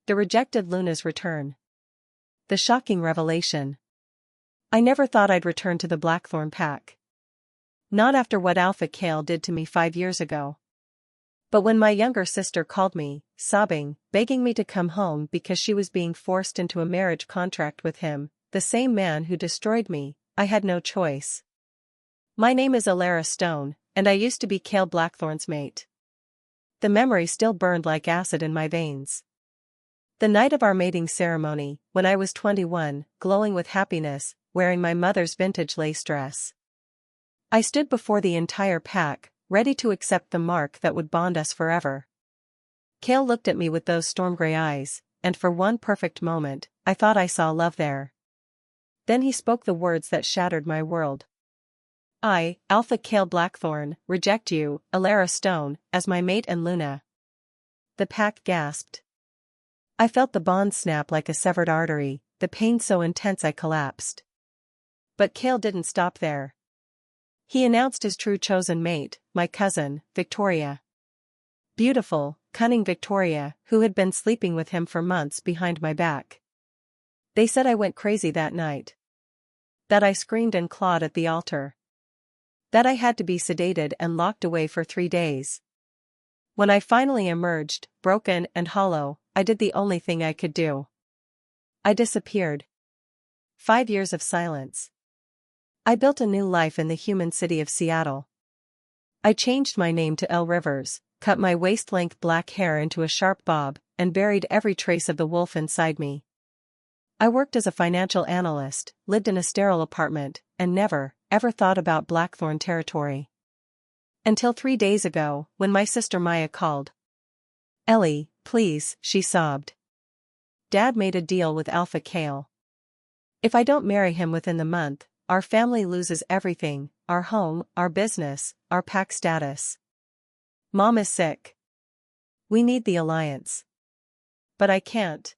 The rejected Luna's return. The shocking revelation. I never thought I'd return to the Blackthorn pack. Not after what Alpha Kale did to me 5 years ago. But when my younger sister called me, sobbing, begging me to come home because she was being forced into a marriage contract with him, the same man who destroyed me, I had no choice. My name is Alara Stone, and I used to be Kale Blackthorn's mate. The memory still burned like acid in my veins. The night of our mating ceremony, when I was 21, glowing with happiness, wearing my mother's vintage lace dress. I stood before the entire pack, ready to accept the mark that would bond us forever. Kale looked at me with those storm-gray eyes, and for one perfect moment, I thought I saw love there. Then he spoke the words that shattered my world. I, Alpha Kale Blackthorn, reject you, Alara Stone, as my mate and Luna. The pack gasped. I felt the bond snap like a severed artery, the pain so intense I collapsed. But Kale didn't stop there. He announced his true chosen mate, my cousin, Victoria. Beautiful, cunning Victoria, who had been sleeping with him for months behind my back. They said I went crazy that night. That I screamed and clawed at the altar. That I had to be sedated and locked away for 3 days. When I finally emerged, broken and hollow, I did the only thing I could do. I disappeared. 5 years of silence. I built a new life in the human city of Seattle. I changed my name to Elle Rivers, cut my waist-length black hair into a sharp bob, and buried every trace of the wolf inside me. I worked as a financial analyst, lived in a sterile apartment, and never, ever thought about Blackthorn territory. Until 3 days ago, when my sister Maya called. "Ellie, please," she sobbed. "Dad made a deal with Alpha Kale. If I don't marry him within the month, our family loses everything, our home, our business, our pack status. Mom is sick. We need the alliance. But I can't.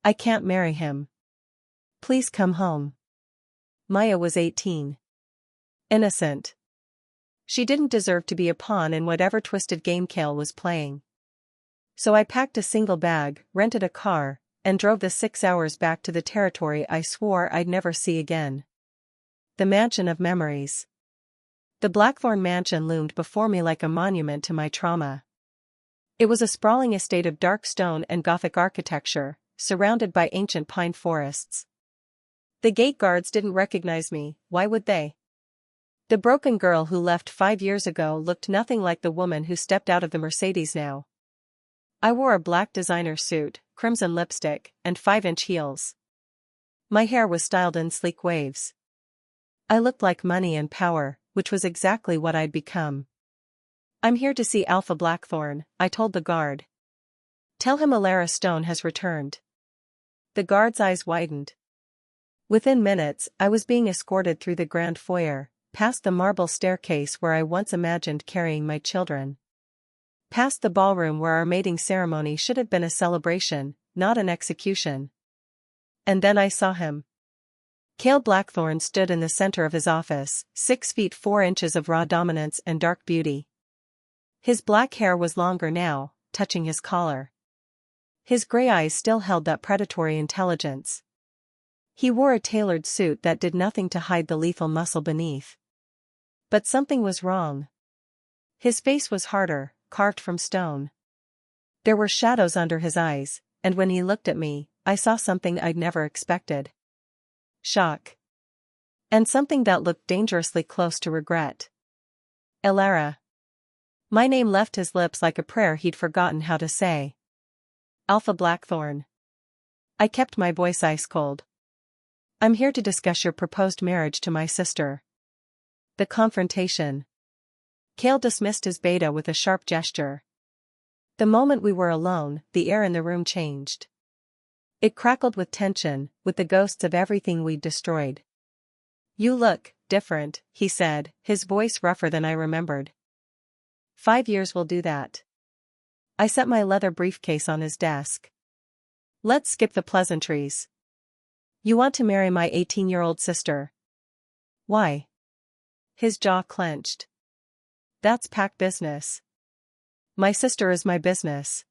I can't marry him. Please come home." Maya was 18. Innocent. She didn't deserve to be a pawn in whatever twisted game Kale was playing. So I packed a single bag, rented a car, and drove the 6 hours back to the territory I swore I'd never see again. The mansion of memories. The Blackthorn mansion loomed before me like a monument to my trauma. It was a sprawling estate of dark stone and Gothic architecture, surrounded by ancient pine forests. The gate guards didn't recognize me, why would they? The broken girl who left 5 years ago looked nothing like the woman who stepped out of the Mercedes now. I wore a black designer suit, crimson lipstick, and 5-inch heels. My hair was styled in sleek waves. I looked like money and power, which was exactly what I'd become. "I'm here to see Alpha Blackthorn," I told the guard. "Tell him Alara Stone has returned." The guard's eyes widened. Within minutes, I was being escorted through the grand foyer, past the marble staircase where I once imagined carrying my children. Past the ballroom where our mating ceremony should have been a celebration, not an execution. And then I saw him. Kale Blackthorn stood in the center of his office, 6 feet 4 inches of raw dominance and dark beauty. His black hair was longer now, touching his collar. His gray eyes still held that predatory intelligence. He wore a tailored suit that did nothing to hide the lethal muscle beneath. But something was wrong. His face was harder, carved from stone. There were shadows under his eyes, and when he looked at me, I saw something I'd never expected. Shock. And something that looked dangerously close to regret. Alara. My name left his lips like a prayer he'd forgotten how to say. Alpha Blackthorn. I kept my voice ice cold. "I'm here to discuss your proposed marriage to my sister." The confrontation. Kale dismissed his beta with a sharp gesture. The moment we were alone, the air in the room changed. It crackled with tension, with the ghosts of everything we'd destroyed. "You look different," he said, his voice rougher than I remembered. 5 years will do that. I set my leather briefcase on his desk. "Let's skip the pleasantries. You want to marry my 18-year-old sister." "Why?" His jaw clenched. "That's pack business. My sister is my business."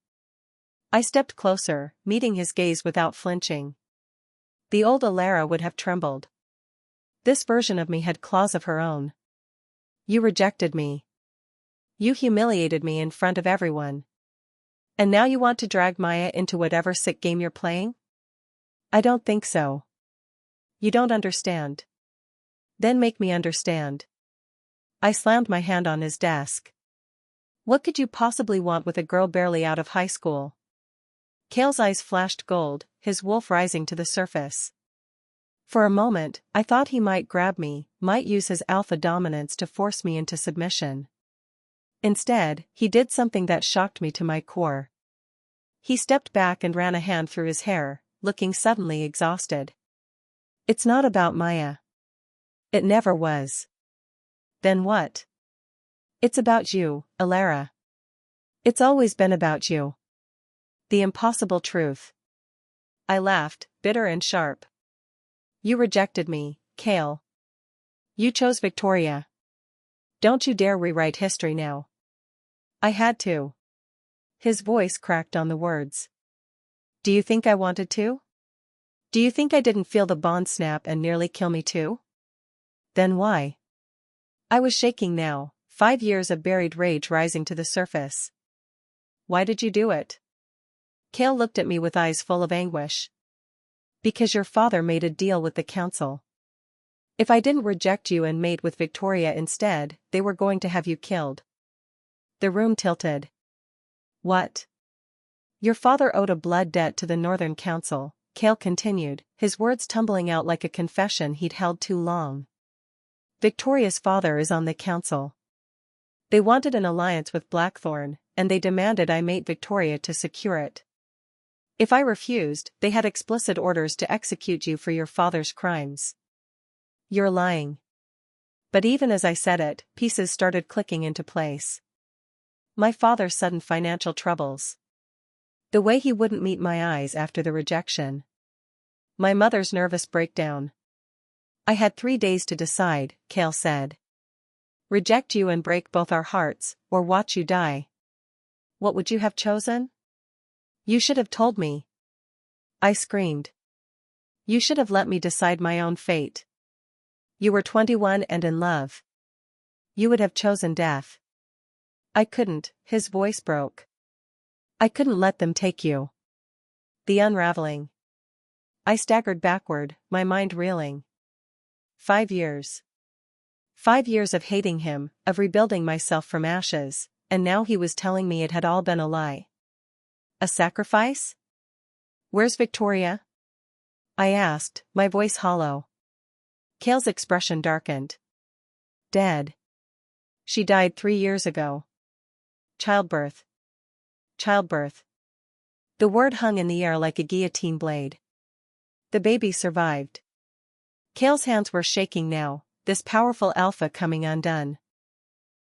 I stepped closer, meeting his gaze without flinching. The old Alara would have trembled. This version of me had claws of her own. You rejected me. You humiliated me in front of everyone. And now you want to drag Maya into whatever sick game you're playing? I don't think so. You don't understand. Then make me understand. I slammed my hand on his desk. What could you possibly want with a girl barely out of high school? Cale's eyes flashed gold, his wolf rising to the surface. For a moment, I thought he might grab me, might use his alpha dominance to force me into submission. Instead, he did something that shocked me to my core. He stepped back and ran a hand through his hair, looking suddenly exhausted. It's not about Maya. It never was. Then what? It's about you, Alara. It's always been about you. The impossible truth. I laughed, bitter and sharp. You rejected me, Cale. You chose Victoria. Don't you dare rewrite history now. I had to. His voice cracked on the words. Do you think I wanted to? Do you think I didn't feel the bond snap and nearly kill me too? Then why? I was shaking now, 5 years of buried rage rising to the surface. Why did you do it? Cale looked at me with eyes full of anguish. Because your father made a deal with the council. If I didn't reject you and mate with Victoria instead, they were going to have you killed. The room tilted. What? Your father owed a blood debt to the Northern Council, Cale continued, his words tumbling out like a confession he'd held too long. Victoria's father is on the council. They wanted an alliance with Blackthorn, and they demanded I mate Victoria to secure it. If I refused, they had explicit orders to execute you for your father's crimes. You're lying. But even as I said it, pieces started clicking into place. My father's sudden financial troubles. The way he wouldn't meet my eyes after the rejection. My mother's nervous breakdown. I had 3 days to decide, Cale said. Reject you and break both our hearts, or watch you die. What would you have chosen? You should have told me. I screamed. You should have let me decide my own fate. You were 21 and in love. You would have chosen death. I couldn't, his voice broke. I couldn't let them take you. The unraveling. I staggered backward, my mind reeling. 5 years. 5 years of hating him, of rebuilding myself from ashes, and now he was telling me it had all been a lie. A sacrifice? Where's Victoria? I asked, my voice hollow. Cale's expression darkened. Dead. She died 3 years ago. Childbirth. Childbirth. The word hung in the air like a guillotine blade. The baby survived. Cale's hands were shaking now, this powerful alpha coming undone.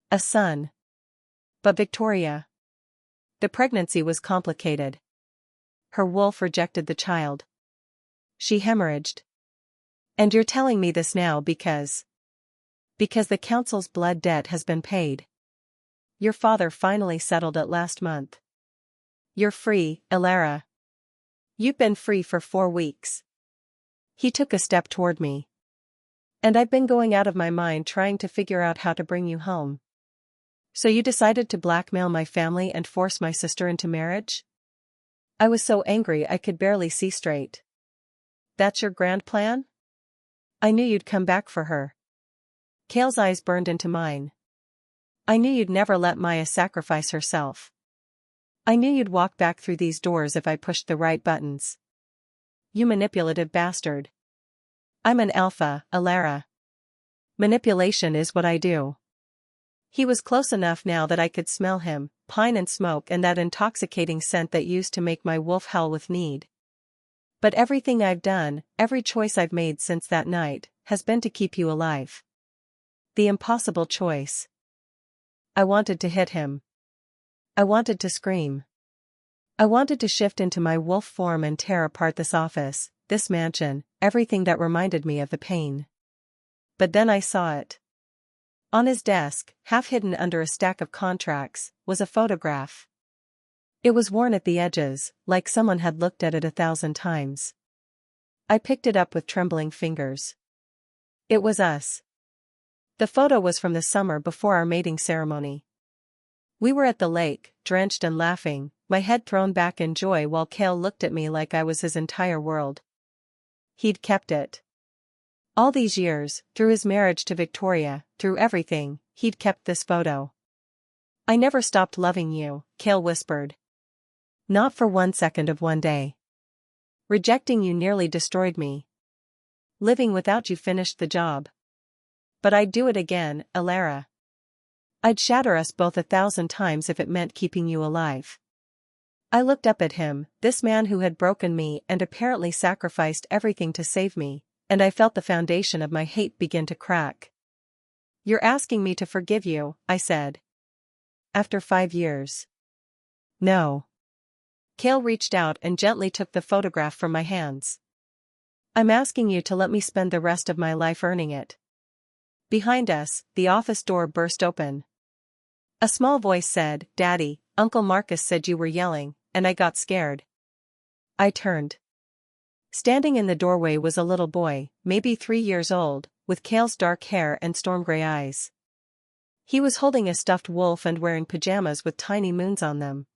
A son. But Victoria. The pregnancy was complicated. Her wolf rejected the child. She hemorrhaged. And you're telling me this now because the council's blood debt has been paid. Your father finally settled it last month. You're free, Alara. You've been free for 4 weeks. He took a step toward me. And I've been going out of my mind trying to figure out how to bring you home. So you decided to blackmail my family and force my sister into marriage? I was so angry I could barely see straight. That's your grand plan? I knew you'd come back for her. Cale's eyes burned into mine. I knew you'd never let Maya sacrifice herself. I knew you'd walk back through these doors if I pushed the right buttons. You manipulative bastard. I'm an alpha, Alara. Manipulation is what I do. He was close enough now that I could smell him, pine and smoke and that intoxicating scent that used to make my wolf howl with need. But everything I've done, every choice I've made since that night, has been to keep you alive. The impossible choice. I wanted to hit him. I wanted to scream. I wanted to shift into my wolf form and tear apart this office, this mansion, everything that reminded me of the pain. But then I saw it. On his desk, half hidden under a stack of contracts, was a photograph. It was worn at the edges, like someone had looked at it 1,000 times. I picked it up with trembling fingers. It was us. The photo was from the summer before our mating ceremony. We were at the lake, drenched and laughing, my head thrown back in joy while Cale looked at me like I was his entire world. He'd kept it. All these years, through his marriage to Victoria, through everything, he'd kept this photo. "I never stopped loving you," Cale whispered. "Not for 1 second of one day. Rejecting you nearly destroyed me. Living without you finished the job. But I'd do it again, Alara. I'd shatter us both 1,000 times if it meant keeping you alive." I looked up at him, this man who had broken me and apparently sacrificed everything to save me, and I felt the foundation of my hate begin to crack. "You're asking me to forgive you," I said. "After 5 years. No." Cale reached out and gently took the photograph from my hands. "I'm asking you to let me spend the rest of my life earning it." Behind us, the office door burst open. A small voice said, "Daddy, Uncle Marcus said you were yelling, and I got scared." I turned. Standing in the doorway was a little boy, maybe 3 years old, with Cale's dark hair and storm-gray eyes. He was holding a stuffed wolf and wearing pajamas with tiny moons on them.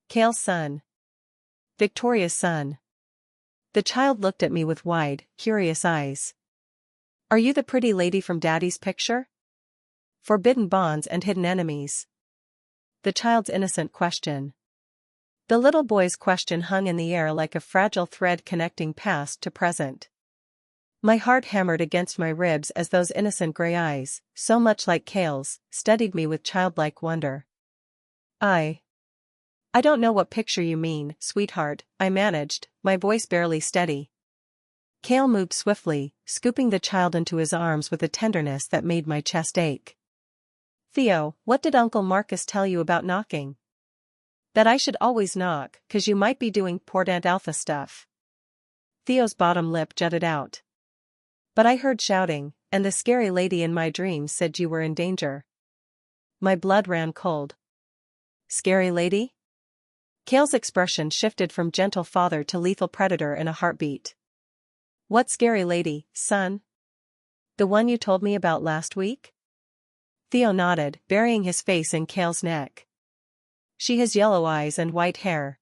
Cale's son. Victoria's son. The child looked at me with wide, curious eyes. "Are you the pretty lady from Daddy's picture? Forbidden bonds and hidden enemies." The child's innocent question. The little boy's question hung in the air like a fragile thread connecting past to present. My heart hammered against my ribs as those innocent gray eyes, so much like Cale's, studied me with childlike wonder. I don't know what picture you mean, sweetheart," I managed, my voice barely steady. Cale moved swiftly, scooping the child into his arms with a tenderness that made my chest ache. "Theo, what did Uncle Marcus tell you about knocking?" "That I should always knock, 'cause you might be doing Port Aunt Alpha stuff." Theo's bottom lip jutted out. "But I heard shouting, and the scary lady in my dreams said you were in danger." My blood ran cold. "Scary lady?" Cale's expression shifted from gentle father to lethal predator in a heartbeat. "What scary lady, son? The one you told me about last week?" Theo nodded, burying his face in Cale's neck. "She has yellow eyes and white hair.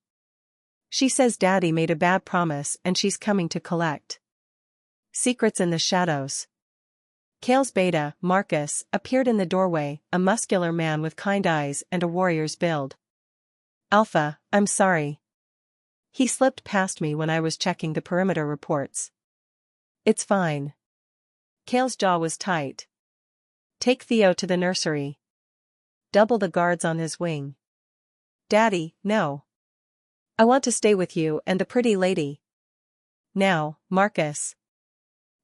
She says Daddy made a bad promise and she's coming to collect. Secrets in the shadows." Cale's beta, Marcus, appeared in the doorway, a muscular man with kind eyes and a warrior's build. "Alpha, I'm sorry." He slipped past me when I was checking the perimeter reports. "It's fine." Cale's jaw was tight. "Take Theo to the nursery. Double the guards on his wing." "Daddy, no. I want to stay with you and the pretty lady." "Now, Marcus."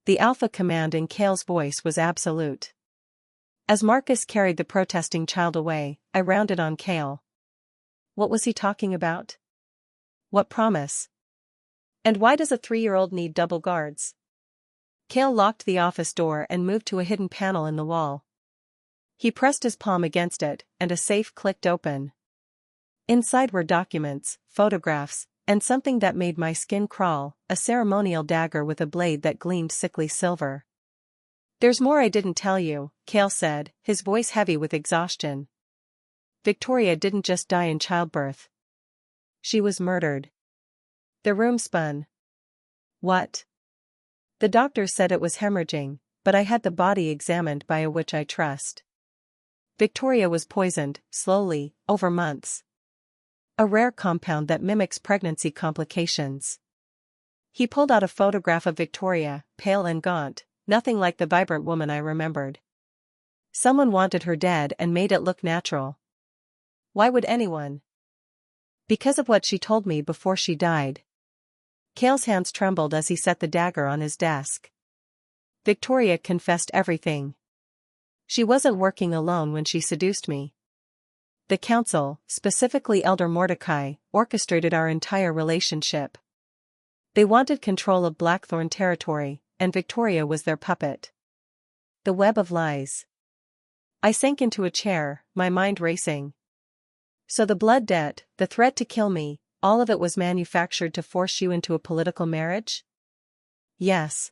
The alpha command in Cale's voice was absolute. As Marcus carried the protesting child away, I rounded on Cale. What was he talking about? What promise? And why does a 3-year-old need double guards? Cale locked the office door and moved to a hidden panel in the wall. He pressed his palm against it, and a safe clicked open. Inside were documents, photographs, and something that made my skin crawl, a ceremonial dagger with a blade that gleamed sickly silver. "There's more I didn't tell you," Cale said, his voice heavy with exhaustion. "Victoria didn't just die in childbirth. She was murdered." The room spun. "What?" "The doctor said it was hemorrhaging, but I had the body examined by a witch I trust. Victoria was poisoned, slowly, over months. A rare compound that mimics pregnancy complications." He pulled out a photograph of Victoria, pale and gaunt, nothing like the vibrant woman I remembered. Someone wanted her dead and made it look natural. Why would anyone? Because of what she told me before she died. Cale's hands trembled as he set the dagger on his desk. Victoria confessed everything. She wasn't working alone when she seduced me. The council, specifically Elder Mordecai, orchestrated our entire relationship. They wanted control of Blackthorn territory, and Victoria was their puppet. The web of lies. I sank into a chair, my mind racing. So the blood debt, the threat to kill me, all of it was manufactured to force you into a political marriage? Yes.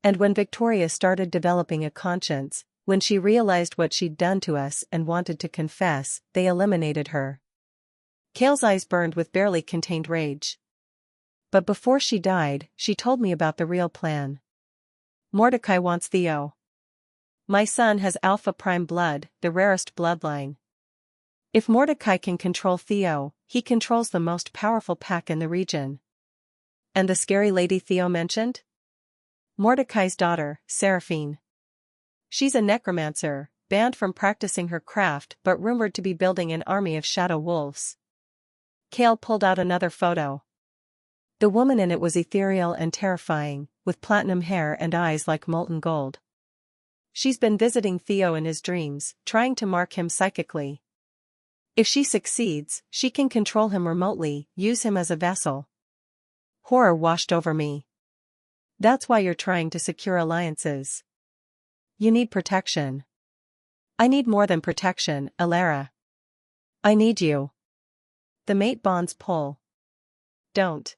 And when Victoria started developing a conscience, when she realized what she'd done to us and wanted to confess, they eliminated her. Cale's eyes burned with barely contained rage. But before she died, she told me about the real plan. Mordecai wants Theo. My son has Alpha Prime blood, the rarest bloodline. If Mordecai can control Theo, he controls the most powerful pack in the region. And the scary lady Theo mentioned? Mordecai's daughter, Seraphine. She's a necromancer, banned from practicing her craft but rumored to be building an army of shadow wolves. Cale pulled out another photo. The woman in it was ethereal and terrifying, with platinum hair and eyes like molten gold. She's been visiting Theo in his dreams, trying to mark him psychically. If she succeeds, she can control him remotely, use him as a vessel. Horror washed over me. That's why you're trying to secure alliances. You need protection. I need more than protection, Alara. I need you. The mate bonds pull. Don't.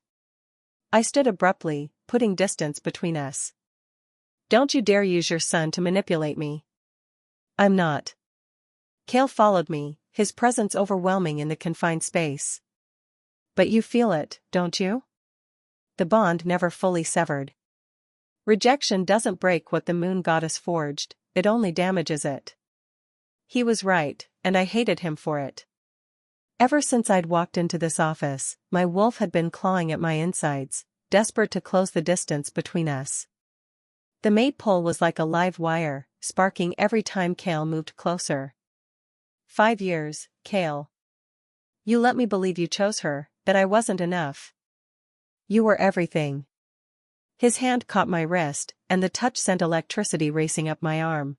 I stood abruptly, putting distance between us. Don't you dare use your son to manipulate me. I'm not. Cale followed me, his presence overwhelming in the confined space. But you feel it, don't you? The bond never fully severed. Rejection doesn't break what the moon goddess forged, it only damages it. He was right, and I hated him for it. Ever since I'd walked into this office, my wolf had been clawing at my insides, desperate to close the distance between us. The mate pull was like a live wire, sparking every time Cale moved closer. 5 years, Cale. You let me believe you chose her, that I wasn't enough. You were everything. His hand caught my wrist, and the touch sent electricity racing up my arm.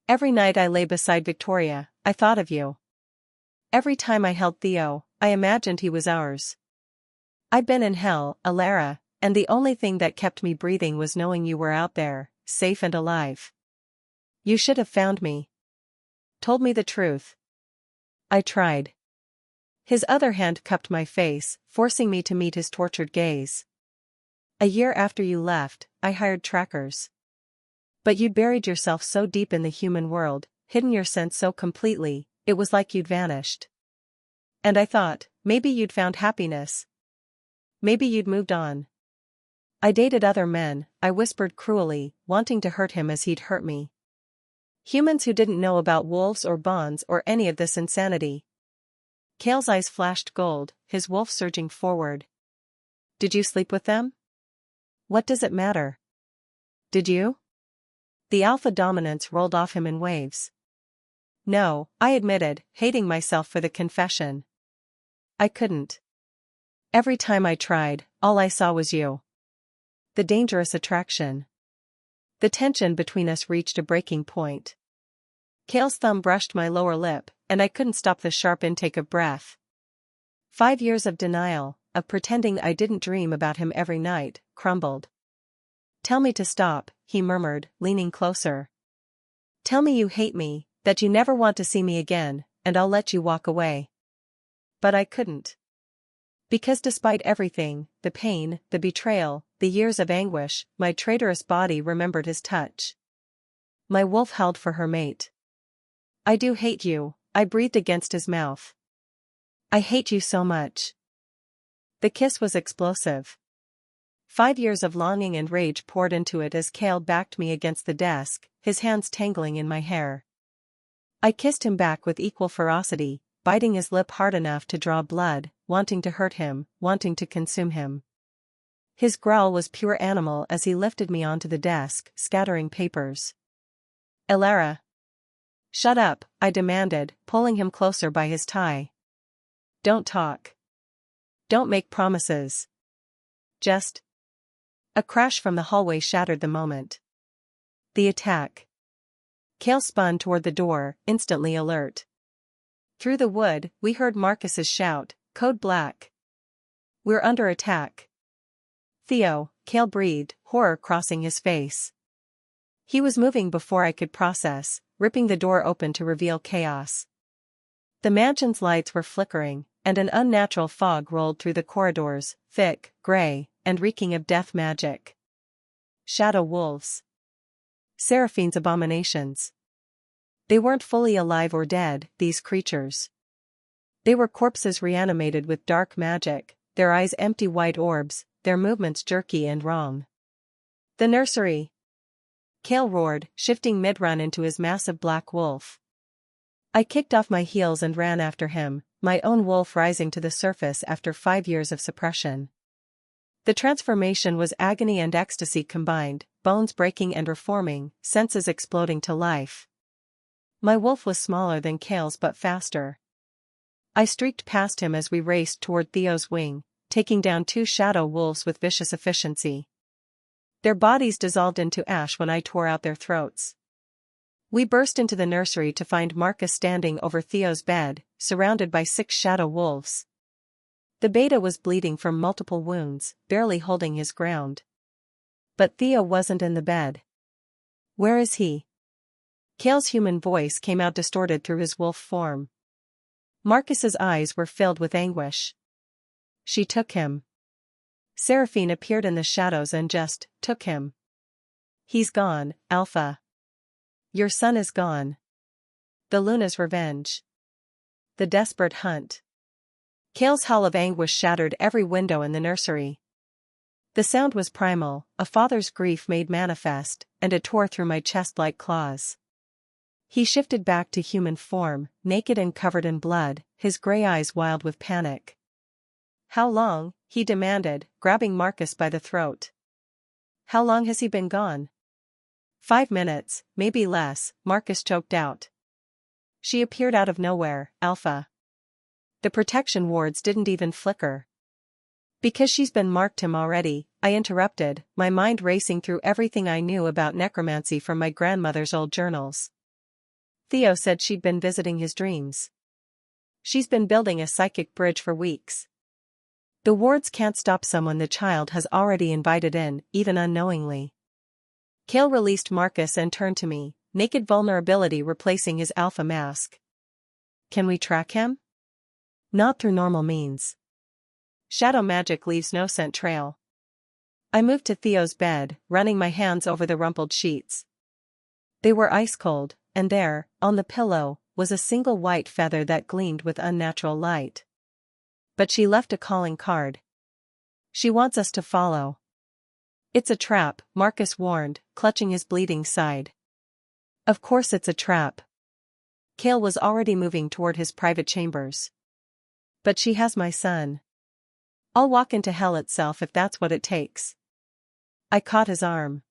Every night I lay beside Victoria, I thought of you. Every time I held Theo, I imagined he was ours. I'd been in hell, Alara, and the only thing that kept me breathing was knowing you were out there, safe and alive. You should have found me. Told me the truth. I tried. His other hand cupped my face, forcing me to meet his tortured gaze. A year after you left, I hired trackers. But you'd buried yourself so deep in the human world, hidden your scent so completely, it was like you'd vanished. And I thought, maybe you'd found happiness. Maybe you'd moved on. I dated other men, I whispered cruelly, wanting to hurt him as he'd hurt me. Humans who didn't know about wolves or bonds or any of this insanity. Cale's eyes flashed gold, his wolf surging forward. Did you sleep with them? What does it matter? Did you? The alpha dominance rolled off him in waves. No, I admitted, hating myself for the confession. I couldn't. Every time I tried, all I saw was you. The dangerous attraction. The tension between us reached a breaking point. Cale's thumb brushed my lower lip, and I couldn't stop the sharp intake of breath. 5 years of denial, of pretending I didn't dream about him every night, crumbled. Tell me to stop, he murmured, leaning closer. Tell me you hate me, that you never want to see me again, and I'll let you walk away. But I couldn't. Because despite everything, the pain, the betrayal, the years of anguish, my traitorous body remembered his touch. My wolf howled for her mate. I do hate you, I breathed against his mouth. I hate you so much. The kiss was explosive. 5 years of longing and rage poured into it as Cale backed me against the desk, his hands tangling in my hair. I kissed him back with equal ferocity, biting his lip hard enough to draw blood, wanting to hurt him, wanting to consume him. His growl was pure animal as he lifted me onto the desk, scattering papers. Alara. Shut up, I demanded, pulling him closer by his tie. Don't talk. Don't make promises. Just. A crash from the hallway shattered the moment. The attack. Cale spun toward the door, instantly alert. Through the wood, we heard Marcus's shout, Code Black. We're under attack. Theo, Cale breathed, horror crossing his face. He was moving before I could process, ripping the door open to reveal chaos. The mansion's lights were flickering, and an unnatural fog rolled through the corridors, thick, gray, and reeking of death magic. Shadow wolves. Seraphine's abominations. They weren't fully alive or dead, these creatures. They were corpses reanimated with dark magic, their eyes empty white orbs, their movements jerky and wrong. The nursery. Cale roared, shifting mid-run into his massive black wolf. I kicked off my heels and ran after him, my own wolf rising to the surface after 5 years of suppression. The transformation was agony and ecstasy combined, bones breaking and reforming, senses exploding to life. My wolf was smaller than Cale's but faster. I streaked past him as we raced toward Theo's wing, taking down 2 shadow wolves with vicious efficiency. Their bodies dissolved into ash when I tore out their throats. We burst into the nursery to find Marcus standing over Theo's bed, surrounded by 6 shadow wolves. The beta was bleeding from multiple wounds, barely holding his ground. But Theo wasn't in the bed. Where is he? Cale's human voice came out distorted through his wolf form. Marcus's eyes were filled with anguish. She took him. Seraphine appeared in the shadows and just took him. He's gone, Alpha. Your son is gone. The Luna's revenge. The desperate hunt. Cale's howl of anguish shattered every window in the nursery. The sound was primal, a father's grief made manifest, and it tore through my chest like claws. He shifted back to human form, naked and covered in blood, his gray eyes wild with panic. How long? He demanded, grabbing Marcus by the throat. How long has he been gone? 5 minutes, maybe less, Marcus choked out. She appeared out of nowhere, Alpha. The protection wards didn't even flicker. Because she's been marked him already, I interrupted, my mind racing through everything I knew about necromancy from my grandmother's old journals. Theo said she'd been visiting his dreams. She's been building a psychic bridge for weeks. The wards can't stop someone the child has already invited in, even unknowingly. Cale released Marcus and turned to me, naked vulnerability replacing his alpha mask. Can we track him? Not through normal means. Shadow magic leaves no scent trail. I moved to Theo's bed, running my hands over the rumpled sheets. They were ice cold, and there, on the pillow, was a single white feather that gleamed with unnatural light. But she left a calling card. She wants us to follow. It's a trap, Marcus warned, clutching his bleeding side. Of course it's a trap. Cale was already moving toward his private chambers. But she has my son. I'll walk into hell itself if that's what it takes. I caught his arm.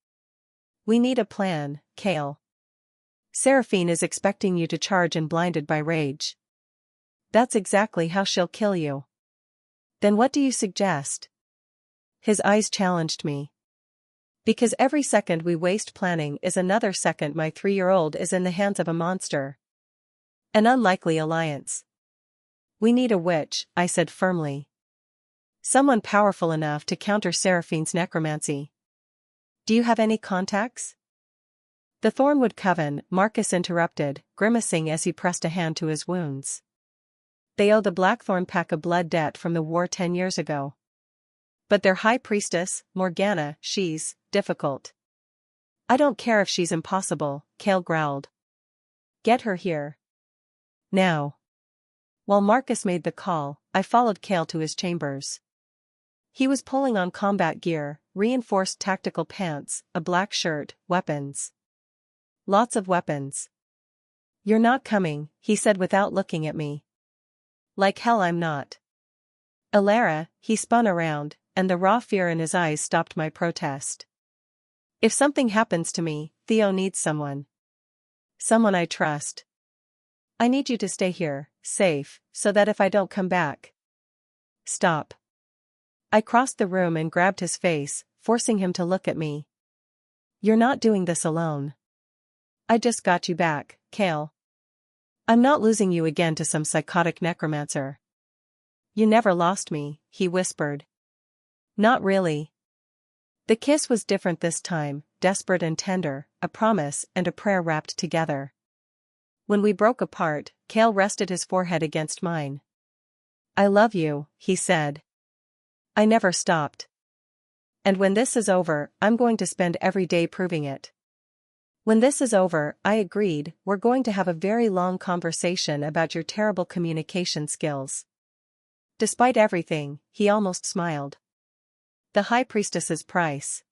We need a plan, Cale. Seraphine is expecting you to charge and blinded by rage. That's exactly how she'll kill you. Then what do you suggest? His eyes challenged me. Because every second we waste planning is another second my 3-year-old is in the hands of a monster. An unlikely alliance. We need a witch, I said firmly. Someone powerful enough to counter Seraphine's necromancy. Do you have any contacts? The Thornwood Coven, Marcus interrupted, grimacing as he pressed a hand to his wounds. They owe the Blackthorn Pack a blood debt from the war 10 years ago. But their high priestess, Morgana, she's difficult. I don't care if she's impossible, Cale growled. Get her here. Now. While Marcus made the call, I followed Cale to his chambers. He was pulling on combat gear, reinforced tactical pants, a black shirt, weapons. Lots of weapons. You're not coming, he said without looking at me. Like hell I'm not. Alara, he spun around, and the raw fear in his eyes stopped my protest. If something happens to me, Theo needs someone. Someone I trust. I need you to stay here, safe, so that if I don't come back. Stop. I crossed the room and grabbed his face, forcing him to look at me. You're not doing this alone. I just got you back, Cale. I'm not losing you again to some psychotic necromancer. You never lost me, he whispered. Not really. The kiss was different this time, desperate and tender, a promise and a prayer wrapped together. When we broke apart, Kale rested his forehead against mine. "I love you," he said. I never stopped. "And when this is over, I'm going to spend every day proving it." "When this is over," I agreed, "we're going to have a very long conversation about your terrible communication skills." Despite everything, he almost smiled. The High Priestess's price.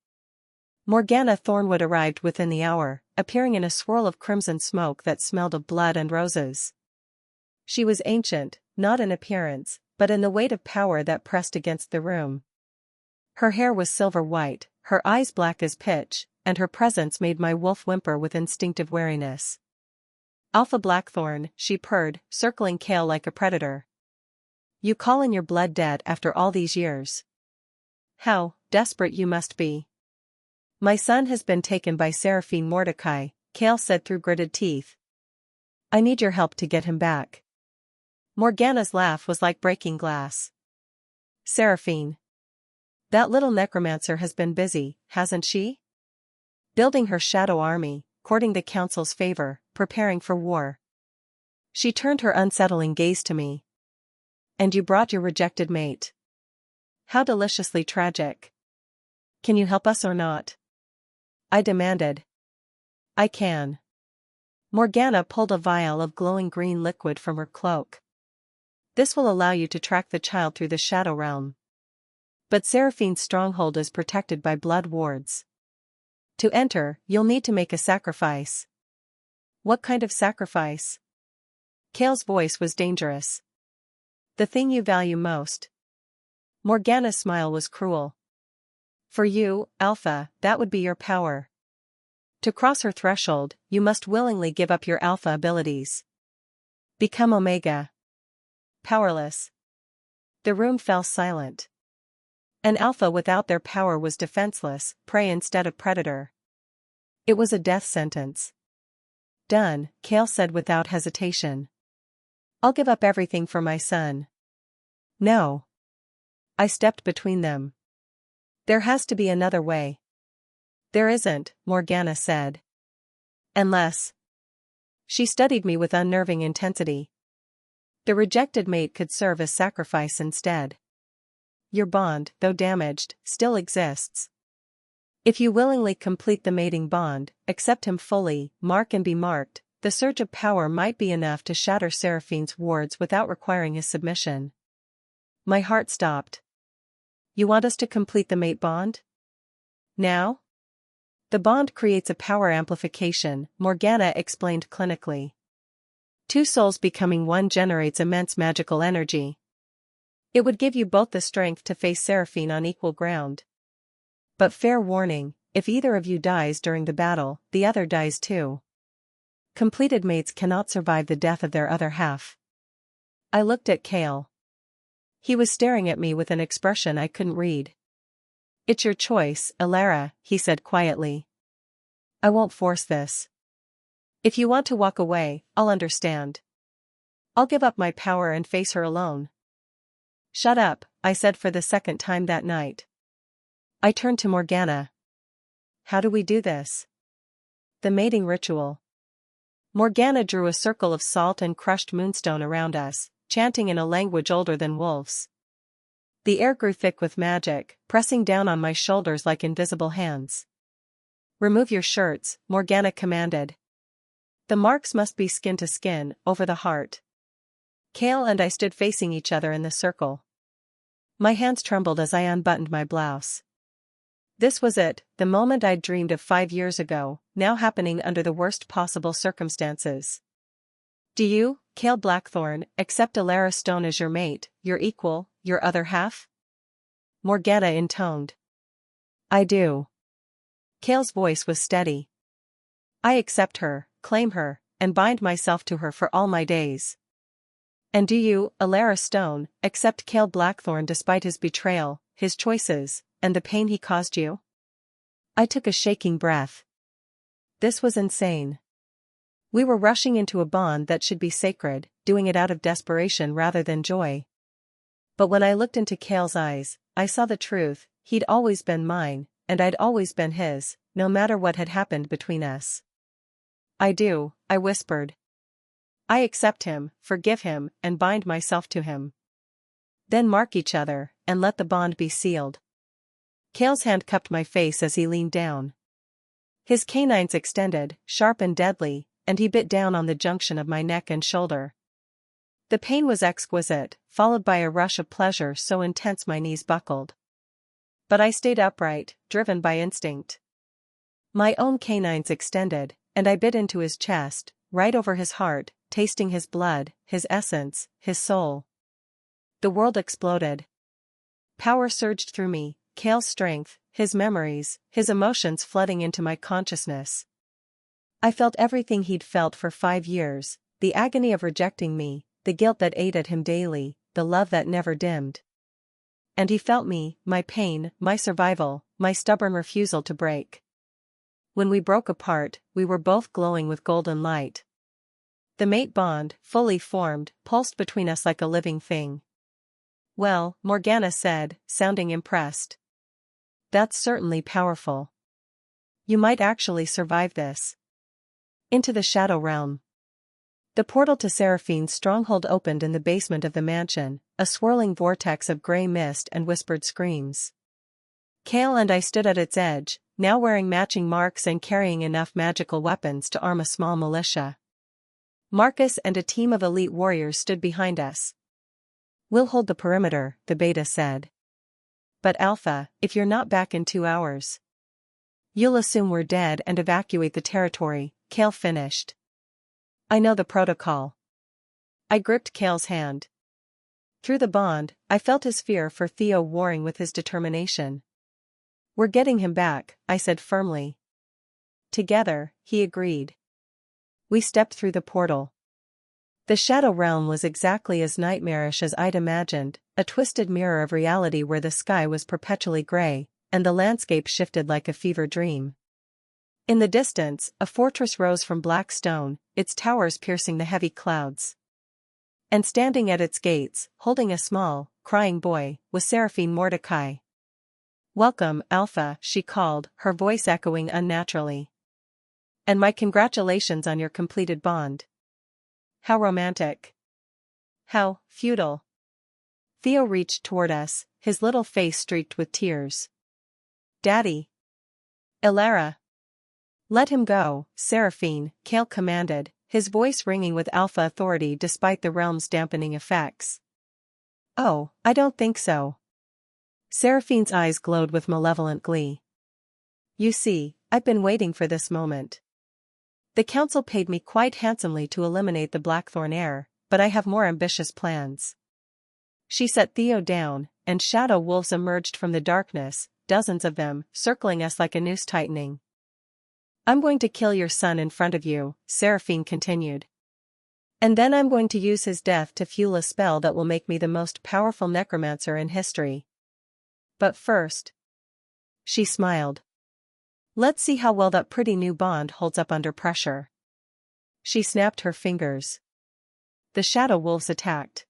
Morgana Thornwood arrived within the hour, appearing in a swirl of crimson smoke that smelled of blood and roses. She was ancient, not in appearance, but in the weight of power that pressed against the room. Her hair was silver white, her eyes black as pitch, and her presence made my wolf whimper with instinctive wariness. "Alpha Blackthorn," she purred, circling Kale like a predator. "You call in your blood debt after all these years. How desperate you must be." "My son has been taken by Seraphine Mordecai," Kale said through gritted teeth. "I need your help to get him back." Morgana's laugh was like breaking glass. "Seraphine. That little necromancer has been busy, hasn't she? Building her shadow army, courting the council's favor, preparing for war." She turned her unsettling gaze to me. "And you brought your rejected mate. How deliciously tragic. Can you help us or not?" I demanded. "I can." Morgana pulled a vial of glowing green liquid from her cloak. "This will allow you to track the child through the Shadow Realm. But Seraphine's stronghold is protected by blood wards. To enter, you'll need to make a sacrifice." "What kind of sacrifice?" Kale's voice was dangerous. "The thing you value most." Morgana's smile was cruel. "For you, Alpha, that would be your power. To cross her threshold, you must willingly give up your Alpha abilities. Become Omega." Powerless. The room fell silent. An Alpha without their power was defenseless, prey instead of predator. It was a death sentence. "Done," Kale said without hesitation. "I'll give up everything for my son." "No." I stepped between them. "There has to be another way." "There isn't," Morgana said. "Unless." She studied me with unnerving intensity. "The rejected mate could serve as sacrifice instead. Your bond, though damaged, still exists. If you willingly complete the mating bond, accept him fully, mark and be marked, the surge of power might be enough to shatter Seraphine's wards without requiring his submission." My heart stopped. "You want us to complete the mate bond? Now?" "The bond creates a power amplification," Morgana explained clinically. "Two souls becoming one generates immense magical energy. It would give you both the strength to face Seraphine on equal ground. But fair warning, if either of you dies during the battle, the other dies too. Completed mates cannot survive the death of their other half." I looked at Kale. He was staring at me with an expression I couldn't read. "It's your choice, Elara," he said quietly. "I won't force this. If you want to walk away, I'll understand. I'll give up my power and face her alone." "Shut up," I said for the second time that night. I turned to Morgana. "How do we do this?" "The mating ritual." Morgana drew a circle of salt and crushed moonstone around us, chanting in a language older than wolves. The air grew thick with magic, pressing down on my shoulders like invisible hands. "Remove your shirts," Morgana commanded. "The marks must be skin to skin, over the heart." Kale and I stood facing each other in the circle. My hands trembled as I unbuttoned my blouse. This was it, the moment I'd dreamed of 5 years ago, now happening under the worst possible circumstances. "Do you, Kale Blackthorn, accept Elara Stone as your mate, your equal, your other half?" Morgana intoned. "I do." Kale's voice was steady. "I accept her, claim her, and bind myself to her for all my days." "And do you, Elara Stone, accept Kale Blackthorn despite his betrayal, his choices, and the pain he caused you?" I took a shaking breath. This was insane. We were rushing into a bond that should be sacred, doing it out of desperation rather than joy. But when I looked into Kale's eyes, I saw the truth. He'd always been mine, and I'd always been his, no matter what had happened between us. "I do," I whispered. I accept him, forgive him, and bind myself to him. Then mark each other, and let the bond be sealed. Cale's hand cupped my face as he leaned down. His canines extended, sharp and deadly, and he bit down on the junction of my neck and shoulder. The pain was exquisite, followed by a rush of pleasure so intense my knees buckled. But I stayed upright, driven by instinct. My own canines extended, and I bit into his chest, right over his heart, tasting his blood, his essence, his soul. The world exploded. Power surged through me, Cale's strength, his memories, his emotions flooding into my consciousness. I felt everything he'd felt for 5 years, the agony of rejecting me, the guilt that ate at him daily, the love that never dimmed. And he felt me, my pain, my survival, my stubborn refusal to break. When we broke apart, we were both glowing with golden light. The mate bond, fully formed, pulsed between us like a living thing. "Well," Morgana said, sounding impressed. "That's certainly powerful. You might actually survive this." Into the shadow realm. The portal to Seraphine's stronghold opened in the basement of the mansion, a swirling vortex of grey mist and whispered screams. Cale and I stood at its edge, now wearing matching marks and carrying enough magical weapons to arm a small militia. Marcus and a team of elite warriors stood behind us. "We'll hold the perimeter," the beta said. "But Alpha, if you're not back in 2 hours, you'll assume we're dead and evacuate the territory," Cale finished. "I know the protocol." I gripped Cale's hand. Through the bond, I felt his fear for Theo warring with his determination. "We're getting him back," I said firmly. "Together," he agreed. We stepped through the portal. The shadow realm was exactly as nightmarish as I'd imagined, a twisted mirror of reality where the sky was perpetually gray, and the landscape shifted like a fever dream. In the distance, a fortress rose from black stone, its towers piercing the heavy clouds. And standing at its gates, holding a small, crying boy, was Seraphine Mordecai. "Welcome, Alpha," she called, her voice echoing unnaturally. "And my congratulations on your completed bond." How romantic. How futile. Theo reached toward us, his little face streaked with tears. "Daddy." "Elara." "Let him go, Seraphine," Cale commanded, his voice ringing with alpha authority despite the realm's dampening effects. "Oh, I don't think so." Seraphine's eyes glowed with malevolent glee. "You see, I've been waiting for this moment. The council paid me quite handsomely to eliminate the Blackthorn heir, but I have more ambitious plans." She set Theo down, and shadow wolves emerged from the darkness, dozens of them, circling us like a noose tightening. "I'm going to kill your son in front of you," Seraphine continued. "And then I'm going to use his death to fuel a spell that will make me the most powerful necromancer in history. But first..." She smiled. "Let's see how well that pretty new bond holds up under pressure." She snapped her fingers. The shadow wolves attacked.